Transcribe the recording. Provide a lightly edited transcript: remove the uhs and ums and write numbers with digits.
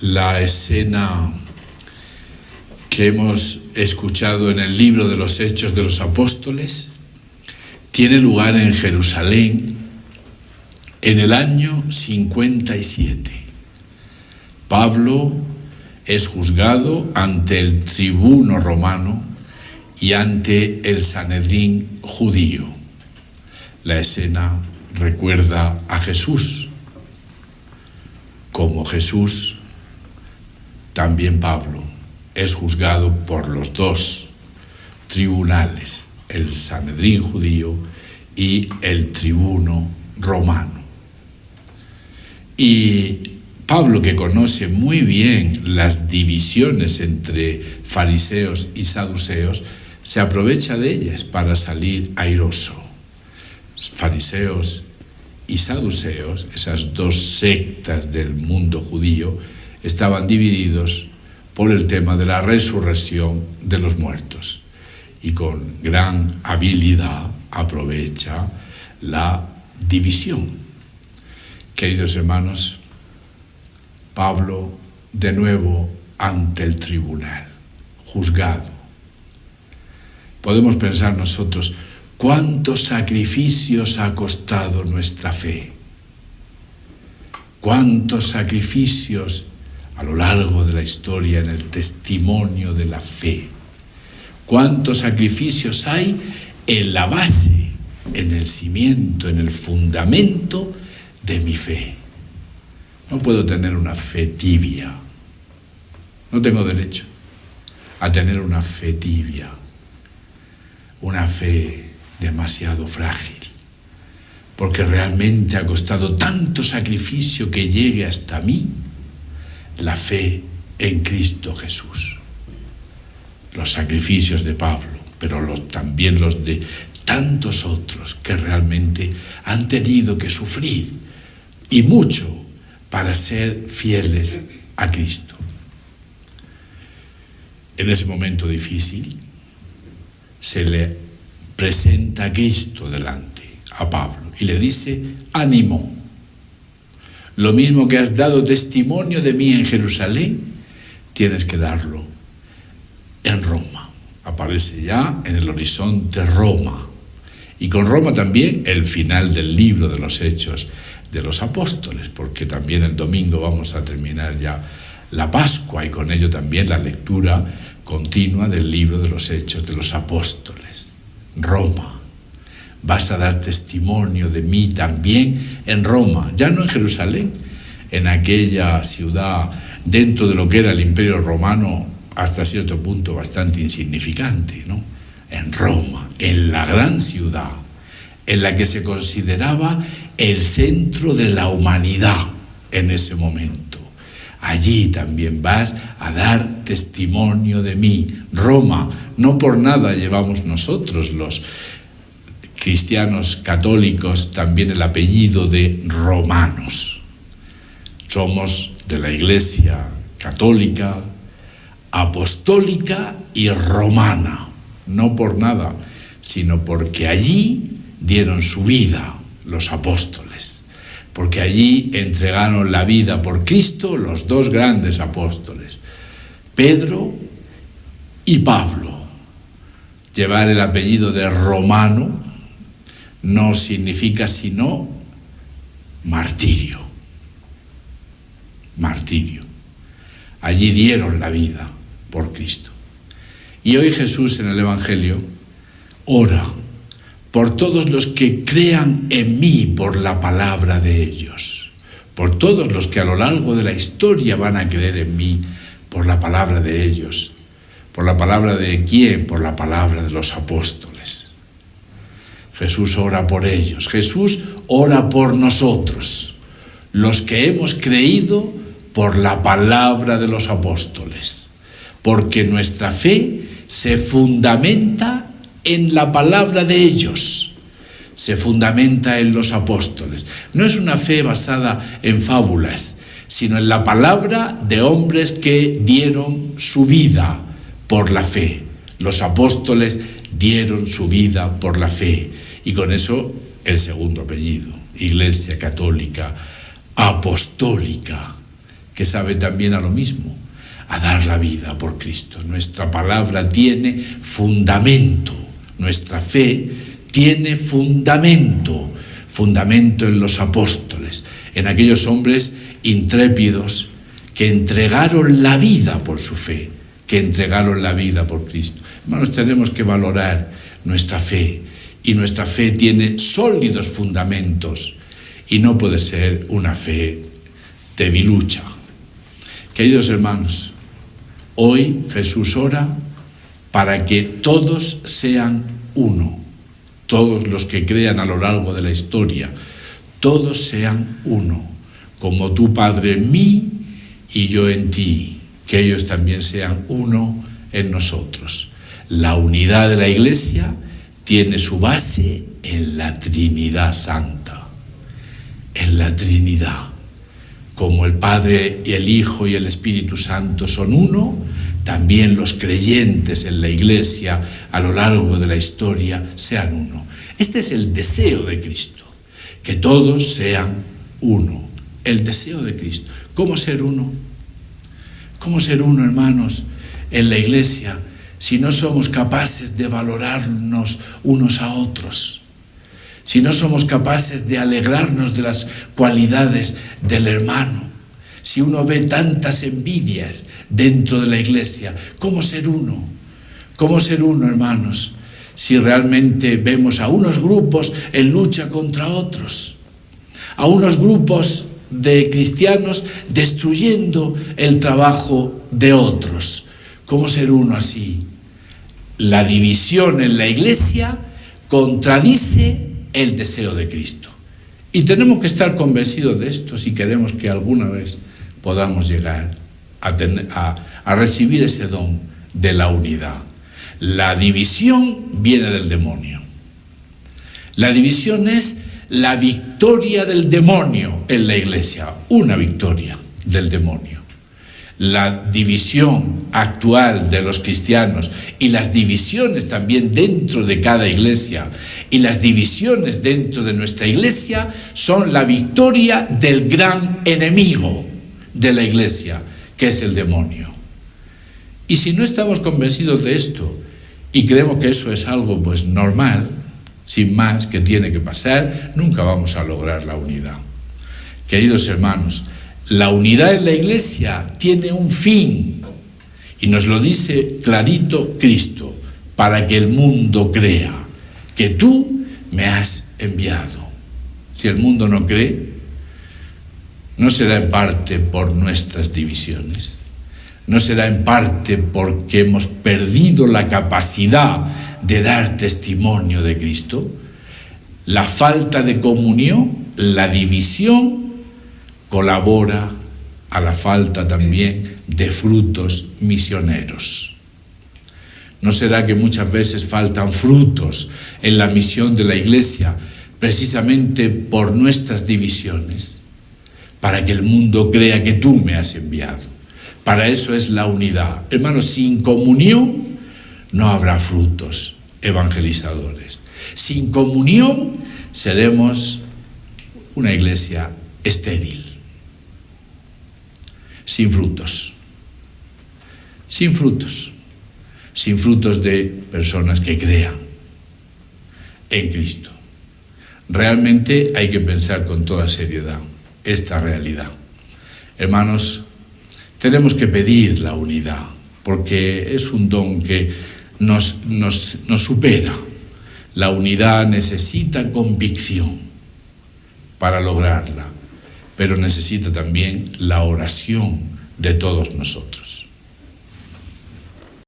La escena que hemos escuchado en el libro de los Hechos de los Apóstoles tiene lugar en Jerusalén en el año 57. Pablo es juzgado ante el tribuno romano y ante el Sanedrín judío. La escena recuerda a Jesús. Como Jesús, también Pablo es juzgado por los dos tribunales, el Sanedrín judío y el tribuno romano. Y Pablo, que conoce muy bien las divisiones entre fariseos y saduceos, se aprovecha de ellas para salir airoso. Fariseos y saduceos, esas dos sectas del mundo judío, estaban divididos por el tema de la resurrección de los muertos, y con gran habilidad aprovecha la división. Queridos hermanos, Pablo de nuevo ante el tribunal, juzgado. Podemos pensar nosotros, ¿cuántos sacrificios ha costado nuestra fe? ¿Cuántos sacrificios a lo largo de la historia en el testimonio de la fe? ¿Cuántos sacrificios hay en la base, en el cimiento, en el fundamento de mi fe? No puedo tener una fe tibia. No tengo derecho a tener una fe tibia, una fe demasiado frágil, porque realmente ha costado tanto sacrificio que llegue hasta mí la fe en Cristo Jesús. Los sacrificios de Pablo, pero también los de tantos otros que realmente han tenido que sufrir, y mucho, para ser fieles a Cristo. En ese momento difícil se le presenta a Cristo delante, a Pablo, y le dice: ánimo, lo mismo que has dado testimonio de mí en Jerusalén, tienes que darlo en Roma. Aparece ya en el horizonte Roma, y con Roma también el final del libro de los Hechos de los Apóstoles, porque también el domingo vamos a terminar ya la Pascua, y con ello también la lectura continua del libro de los Hechos de los Apóstoles. Roma. Vas a dar testimonio de mí también en Roma, ya no en Jerusalén, en aquella ciudad dentro de lo que era el Imperio Romano, hasta cierto punto bastante insignificante, ¿no? En Roma, en la gran ciudad, en la que se consideraba el centro de la humanidad en ese momento. Allí también vas a dar testimonio de mí. Roma, no por nada llevamos nosotros los cristianos católicos también el apellido de romanos. Somos de la Iglesia católica, apostólica y romana, no por nada, sino porque allí dieron su vida los apóstoles, porque allí entregaron la vida por Cristo los dos grandes apóstoles, Pedro y Pablo. Llevar el apellido de romano no significa sino martirio. Martirio. Allí dieron la vida por Cristo. Y hoy Jesús en el Evangelio ora por todos los que crean en mí por la palabra de ellos, por todos los que a lo largo de la historia van a creer en mí por la palabra de ellos. ¿Por la palabra de quién? Por la palabra de los apóstoles. Jesús ora por ellos, Jesús ora por nosotros, los que hemos creído por la palabra de los apóstoles, porque nuestra fe se fundamenta en la palabra de ellos, se fundamenta en los apóstoles. No es una fe basada en fábulas, sino en la palabra de hombres que dieron su vida por la fe. Los apóstoles dieron su vida por la fe, y con eso el segundo apellido, Iglesia Católica Apostólica, que sabe también a lo mismo, a dar la vida por Cristo. Nuestra palabra tiene fundamento, nuestra fe tiene fundamento en los apóstoles, en aquellos hombres intrépidos que entregaron la vida por su fe, que entregaron la vida por Cristo. Hermanos, tenemos que valorar nuestra fe, y nuestra fe tiene sólidos fundamentos y no puede ser una fe debilucha. Queridos hermanos, hoy Jesús ora para que todos sean uno, todos los que crean a lo largo de la historia, todos sean uno, como tú, Padre, en mí y yo en ti, que ellos también sean uno en nosotros. La unidad de la Iglesia tiene su base en la Trinidad Santa, en la Trinidad. Como el Padre y el Hijo y el Espíritu Santo son uno, también los creyentes en la Iglesia a lo largo de la historia sean uno. Este es el deseo de Cristo, que todos sean uno. El deseo de Cristo. ¿Cómo ser uno? ¿Cómo ser uno, hermanos, en la Iglesia, si no somos capaces de valorarnos unos a otros? Si no somos capaces de alegrarnos de las cualidades del hermano, si uno ve tantas envidias dentro de la Iglesia, ¿cómo ser uno? ¿Cómo ser uno, hermanos, si realmente vemos a unos grupos en lucha contra otros, a unos grupos de cristianos destruyendo el trabajo de otros? ¿Cómo ser uno así? La división en la Iglesia contradice el deseo de Cristo. Y tenemos que estar convencidos de esto si queremos que alguna vez podamos llegar a recibir ese don de la unidad. La división viene del demonio. La división es la victoria del demonio en la Iglesia, una victoria del demonio. La división actual de los cristianos y las divisiones también dentro de cada iglesia y las divisiones dentro de nuestra iglesia son la victoria del gran enemigo de la iglesia, que es el demonio. Y si no estamos convencidos de esto y creemos que eso es algo pues normal, sin más, que tiene que pasar, nunca vamos a lograr la unidad. Queridos hermanos, la unidad en la Iglesia tiene un fin, y nos lo dice clarito Cristo, para que el mundo crea que tú me has enviado. Si el mundo no cree, no será en parte por nuestras divisiones, no será en parte porque hemos perdido la capacidad de dar testimonio de Cristo. La falta de comunión, la división, colabora a la falta también de frutos misioneros. ¿No será que muchas veces faltan frutos en la misión de la Iglesia precisamente por nuestras divisiones? Para que el mundo crea que tú me has enviado. Para eso es la unidad. Hermanos, sin comunión no habrá frutos evangelizadores. Sin comunión seremos una iglesia estéril, sin frutos, sin frutos de personas que crean en Cristo. Realmente hay que pensar con toda seriedad esta realidad. Hermanos, tenemos que pedir la unidad, porque es un don que nos supera. La unidad necesita convicción para lograrla, pero necesita también la oración de todos nosotros.